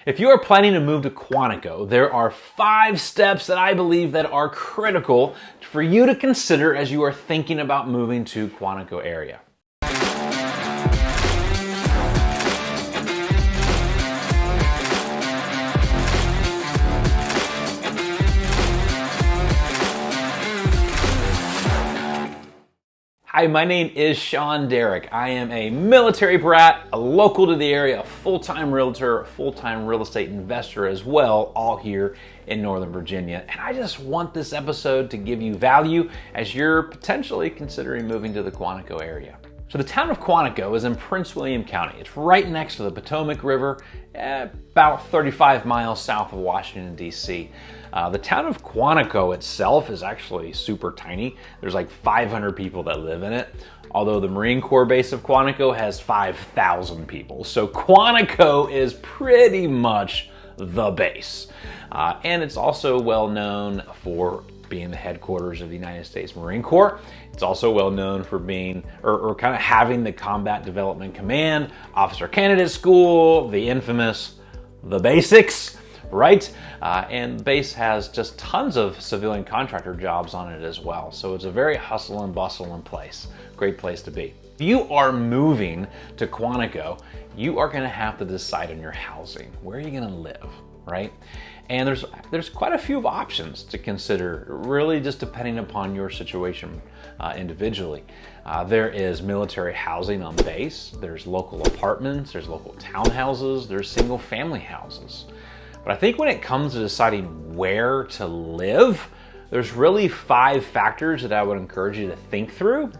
If you are planning to move to Quantico, there are 5 steps that I believe that are critical for you to consider as you are thinking about moving to Quantico area. Hi, my name is Sean Derrick. I am a military brat, a local to the area, a full-time realtor, a full-time real estate investor as well, all here in Northern Virginia. And I just want this episode to give you value as you're potentially considering moving to the Quantico area. So the town of Quantico is in Prince William County. It's right next to the Potomac River, about 35 miles south of Washington, D.C. The town of Quantico itself is actually super tiny. There's like 500 people that live in it, although the Marine Corps base of Quantico has 5,000 people. So Quantico is pretty much the base. And it's also well known for being the headquarters of the United States Marine Corps. It's also well known for being, or kind of having the Combat Development Command, Officer Candidate School, the infamous, the basics, right? And the base has just tons of civilian contractor jobs on it as well. So it's a very hustle and bustle in place. Great place to be. If you are moving to Quantico, you are gonna have to decide on your housing. Where are you gonna live, right? And there's quite a few options to consider, really just depending upon your situation individually. There is military housing on base, there's local apartments, there's local townhouses, there's single family houses. But I think when it comes to deciding where to live, there's really 5 factors that I would encourage you to think through.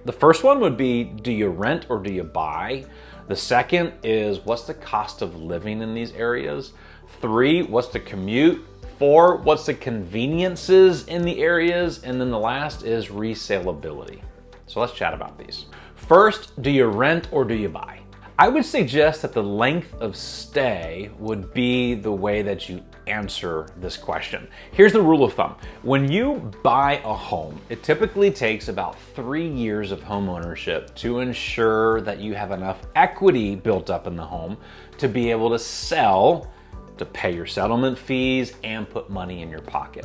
The first one would be, do you rent or do you buy? The second is, what's the cost of living in these areas? 3, what's the commute? 4, what's the conveniences in the areas? And then the last is resaleability. So let's chat about these. First, do you rent or do you buy? I would suggest that the length of stay would be the way that you answer this question. Here's the rule of thumb. When you buy a home, it typically takes about 3 years of home ownership to ensure that you have enough equity built up in the home to be able to sell, to pay your settlement fees, and put money in your pocket.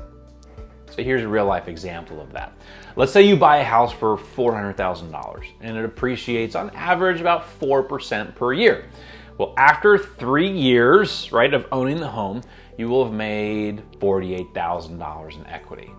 So here's a real life example of that. Let's say you buy a house for $400,000 and it appreciates on average about 4% per year. Well, after 3 years, right, of owning the home, you will have made $48,000 in equity.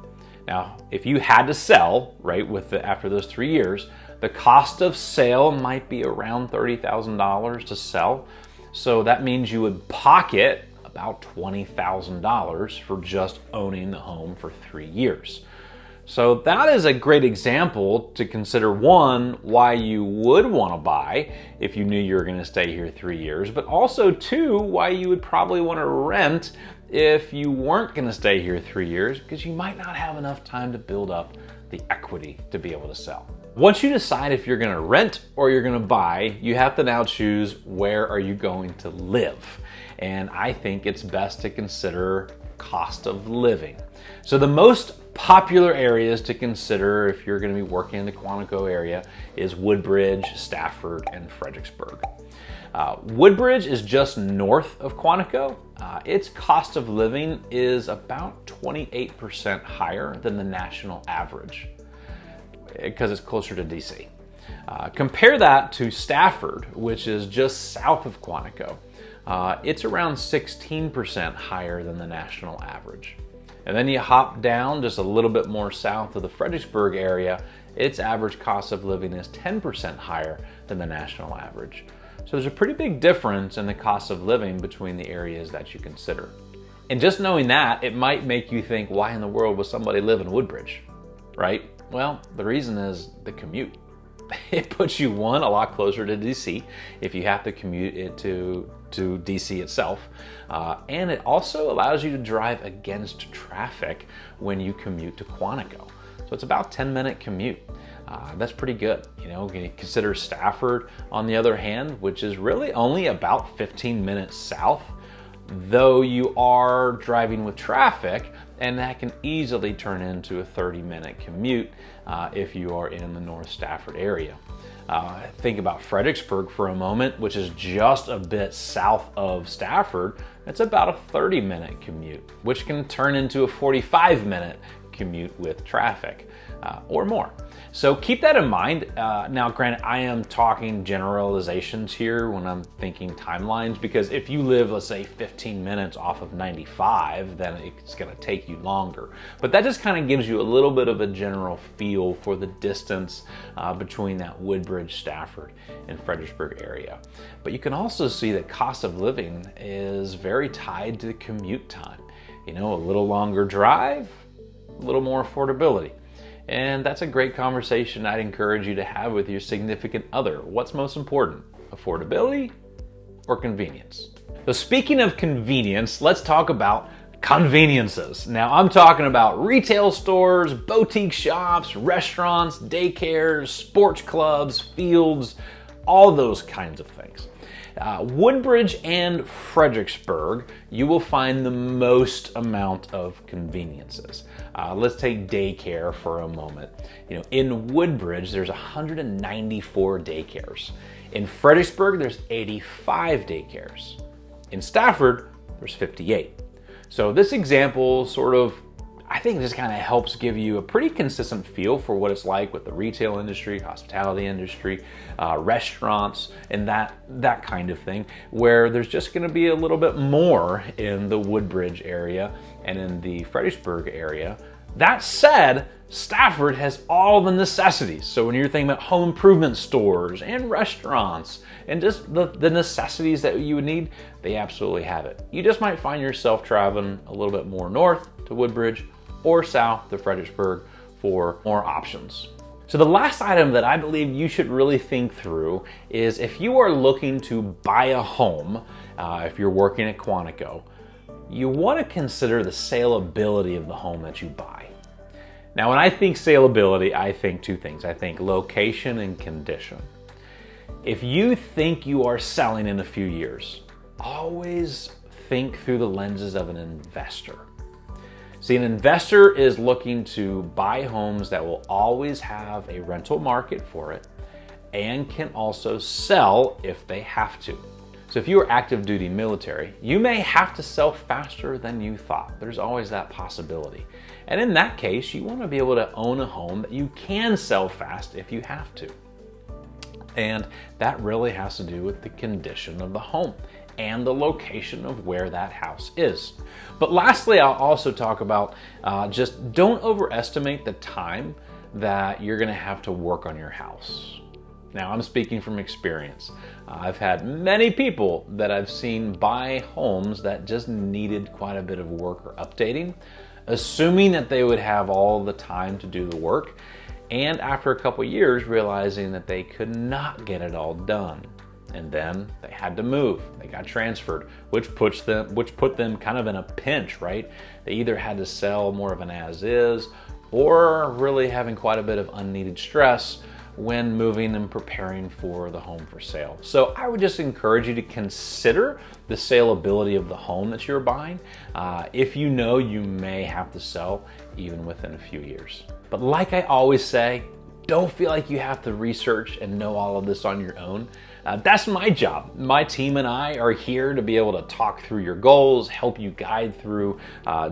Now, if you had to sell, right, after those 3 years, the cost of sale might be around $30,000 to sell. So that means you would pocket about $20,000 for just owning the home for 3 years. So that is a great example to consider, one, why you would want to buy if you knew you were going to stay here 3 years, but also 2, why you would probably want to rent if you weren't going to stay here 3 years, because you might not have enough time to build up the equity to be able to sell. Once you decide if you're going to rent or you're going to buy, you have to now choose, where are you going to live? And I think it's best to consider cost of living. So the most popular areas to consider if you're going to be working in the Quantico area is Woodbridge, Stafford, and Fredericksburg. Woodbridge is just north of Quantico. Its cost of living is about 28% higher than the national average because it's closer to DC. Compare that to Stafford, which is just south of Quantico. It's around 16% higher than the national average. And then you hop down just a little bit more south of the Fredericksburg area, its average cost of living is 10% higher than the national average. So there's a pretty big difference in the cost of living between the areas that you consider. And just knowing that, it might make you think, why in the world would somebody live in Woodbridge, right? Well, the reason is the commute. It puts you, one, a lot closer to DC if you have to commute it to DC itself. And it also allows you to drive against traffic when you commute to Quantico. So it's about a 10-minute commute. That's pretty good. You know, you consider Stafford, on the other hand, which is really only about 15 minutes south, though you are driving with traffic, and that can easily turn into a 30-minute commute if you are in the North Stafford area. Think about Fredericksburg for a moment, which is just a bit south of Stafford. It's about a 30-minute commute, which can turn into a 45-minute commute with traffic or more. So keep that in mind. Now, granted, I am talking generalizations here when I'm thinking timelines, because if you live, let's say, 15 minutes off of 95, then it's going to take you longer. But that just kind of gives you a little bit of a general feel for the distance between that Woodbridge, Stafford, and Fredericksburg area. But you can also see that cost of living is very tied to the commute time. You know, a little longer drive, a little more affordability. And that's a great conversation I'd encourage you to have with your significant other. What's most important, affordability or convenience? So speaking of convenience, let's talk about conveniences. Now, I'm talking about retail stores, boutique shops, restaurants, daycares, sports clubs, fields, all those kinds of things. Woodbridge and Fredericksburg, you will find the most amount of conveniences. Let's take daycare for a moment. You know, in Woodbridge, there's 194 daycares. In Fredericksburg, there's 85 daycares. In Stafford, there's 58. So this example sort of, I think, just kind of helps give you a pretty consistent feel for what it's like with the retail industry, hospitality industry, restaurants, and that kind of thing, where there's just going to be a little bit more in the Woodbridge area and in the Fredericksburg area. That said, Stafford has all the necessities. So when you're thinking about home improvement stores and restaurants and just the necessities that you would need, they absolutely have it. You just might find yourself traveling a little bit more north to Woodbridge or south to Fredericksburg for more options. So the last item that I believe you should really think through is if you are looking to buy a home, if you're working at Quantico, you want to consider the saleability of the home that you buy. Now, when I think saleability, I think two things. I think location and condition. If you think you are selling in a few years, always think through the lenses of an investor. See, an investor is looking to buy homes that will always have a rental market for it and can also sell if they have to. So if you are active duty military, you may have to sell faster than you thought. There's always that possibility. And in that case, you want to be able to own a home that you can sell fast if you have to. And that really has to do with the condition of the home and the location of where that house is. But lastly, I'll also talk about just don't overestimate the time that you're gonna have to work on your house. Now, I'm speaking from experience. I've had many people that I've seen buy homes that just needed quite a bit of work or updating, assuming that they would have all the time to do the work, and after a couple years realizing that they could not get it all done. And then they had to move. They got transferred, which put them kind of in a pinch, right? They either had to sell more of an as-is or really having quite a bit of unneeded stress when moving and preparing for the home for sale. So I would just encourage you to consider the saleability of the home that you're buying if you know you may have to sell even within a few years. But like I always say, don't feel like you have to research and know all of this on your own. That's my job. My team and I are here to be able to talk through your goals, help you guide through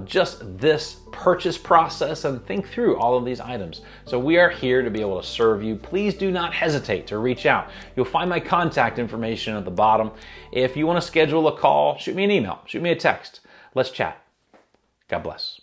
just this purchase process and think through all of these items. So we are here to be able to serve you. Please do not hesitate to reach out. You'll find my contact information at the bottom. If you want to schedule a call, shoot me an email, shoot me a text. Let's chat. God bless.